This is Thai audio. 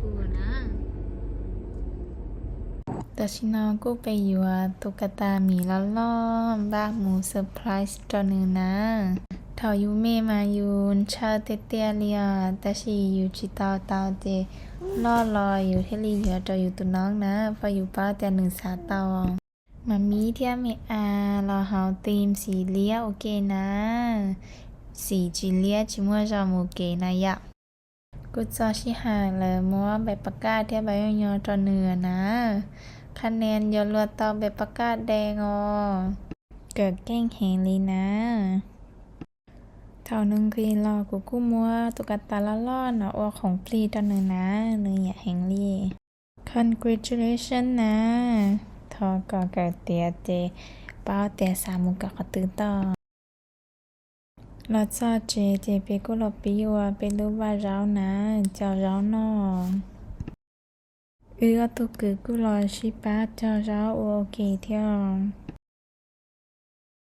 กูนะแต่ชินอกูไปอยู่ตุ๊กตาหมีล้อมบ้าหมูเซอร์ไพรส์ตัวหนึ่งนะเถายูเมมายูนเชาเตเตียเลียแต่ชีอยู่จิตาวเจล่อลอยอยู่ที่ลีเหลือตัวอยู่ตัวน้องนะพออยู่ป้าแต่หนึ่งสาตาวมามีเทียมีเราเฮาตีมสีเลี้ยโอเคนะสีจีเลียจิมัวจอมูเกนะยะกูจอชิหาเลยมัวแบบประกาศเทียบใบยอตัวเหนือนะคะแนนยอรัวเตาแบบประกาศแดงเกิดแกล้งแหงลีนะเท่านึงคือรอกูกู้มัวตุกตาละล่อนะอวของพลีตัวหนึ่งนะเนื้อแหงลี congratulation นะทอก็เกิดเตียเจเป้าเตียสามุกะขตื้อต่อเราจะเจเปกุหลบปีวัวเป็นรูปว่าเรานะเจ้าเรานอตุกกูรอชิปะเจ้าเราโอเคเที่ยว